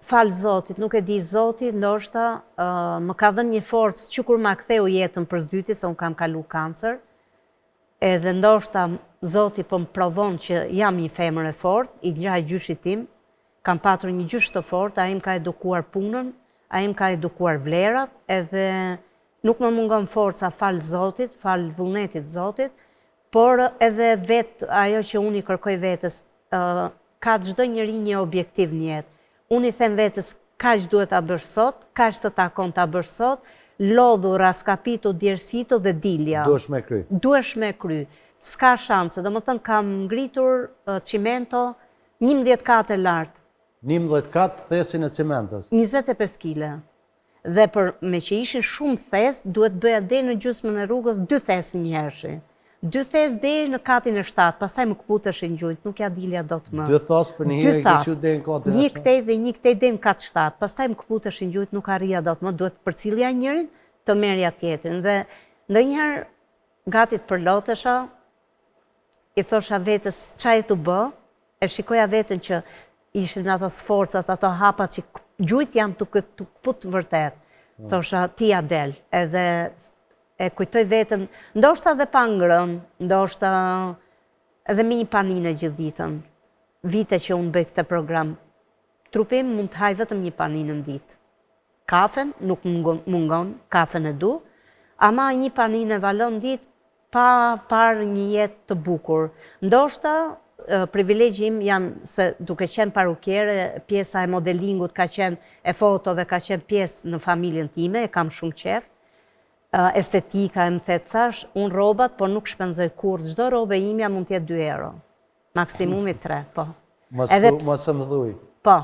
falë Zotit, nuk e di Zotit, ndoshta më ka dhënë një forcë që kur ma ktheu jetën për s'dyti, se unë kam kalu kancer, edhe ndoshta Zotit po më provon që jam një femër e fortë, i gjaj gjyshit tim, kam patur një gjysh të fortë, ai më ka edukuar punën, ai më ka edukuar vlerat, edhe nuk më mungon forca falë Zotit, falë vullnetit Zotit, por edhe vetë ajo që unë i kërkoj vetës, ka çdo njeri një objektiv në jetë. Unë i them vetës, kaq duhet ta bësh sot, kaq të takon ta bësh sot, lodhu, raskapitu, djersitu dhe dilja. Duhesh me kry. Duhesh me kry. S'ka shanse, domethënë kam ngritur cimento 11 katë lartë. 11 katë thesin e cimentos. 25 kg. Dhe me që ishin shumë thes, duhet bëja deri në gjysmën e rrugës 2 thes njëhershi. 2 thes deri në katin e 7, pastaj më kputeshin gjujt, nuk ja dilja dot më. 2 thas për një herë që deri në katin e 7. Një këtej dhe një këtej deri në kat 7, pastaj më kputeshin gjujt, nuk arrija dot më, duhet përcillja njërin, të merja tjetrin. Dhe ndonjëherë gati të përlotesha, i thosha vetës çfarë të bë, e shikoja veten që ishin ato sforcat, ato hapat që gjujt jam të kput vërtet. Thosha ti ja del, edhe e kujtoj vetën, ndoshta dhe pa ngrën, ndoshta edhe me një panine gjithë ditën. Vite që unë bëj këtë program. Trupi im mund të haj vetëm një paninë në ditë. Kafen nuk mungon, kafen e du, ama një paninë e valon ditë pa parë një jetë të bukur. Ndoshta privilegji im janë se duke qenë parukjere, pjesa e modelingut ka qenë, e fotove ka qenë pjesë në familjen time, e kam shumë qef. Estetika, e më thetë thash, unë robat, por nuk shpenzoj kur, çdo robe imja mund t'jetë 2 euro. Maksimumi 3, po. Mos më dhuj. Po,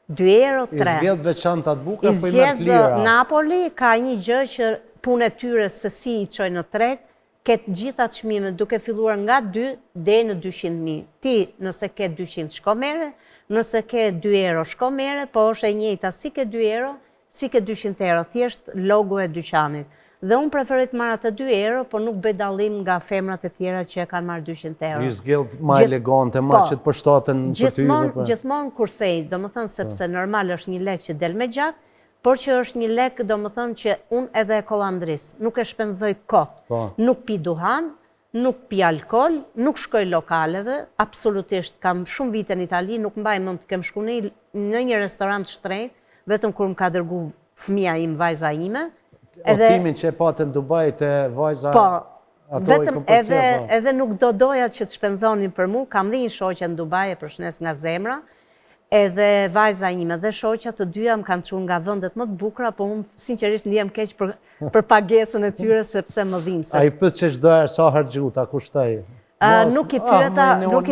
2 euro, 3. I zgjedh veçantat buka, po i I merr të lira. zgjedh Napoli, ka një gjë që punë e tyre se si i çojnë në treg, ketë gjitha çmimet duke filluar nga 2 deri në 200.000. Ti, nëse ke 200 shko mere, nëse ke 2 euro shko mere, po është e njëjta si ke 2 euro, si ke 200 euro, thjesht logo e dyqanit. Dhe unë preferoj të marr atë 2 euro, por nuk bëj dallim nga femrat e tjera që kanë marrë 200 euro. Ju zgjedh më elegante, më që të përshtaten për ty. Gjithmonë kursej, domethënë sepse normal është një lek që del me gjak, por që është një lek domethënë që unë edhe e kollandris, nuk e shpenzoj kot, nuk pi duhan, nuk pi alkol, nuk shkoj lokaleve, absolutisht kam shumë vite në Itali, nuk mbaj mend të kem shkuar në një restorant shtrenjtë, vetëm kur më ka dërgu fëmia im, vajza ime. Optimin që e patë në Dubai të vajza... Po, vetëm edhe nuk doja që të shpenzonin për mu, kam dhe një shoqe në Dubai, e përshnes nga zemra, edhe vajza ime dhe shoqja të dyja më kanë çuar nga vendet më të bukura, po unë sinqerisht ndihem keq për pagesën e tyre sepse më dhimbse. Ai pyet që çdo herë sa harxhu ta kushtoi. Nuk i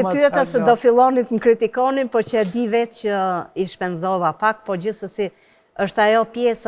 pyeta se do fillonit më kritikonin, po që e di vetë që i shpenzova pak, po gjithsesi është ajo pjesa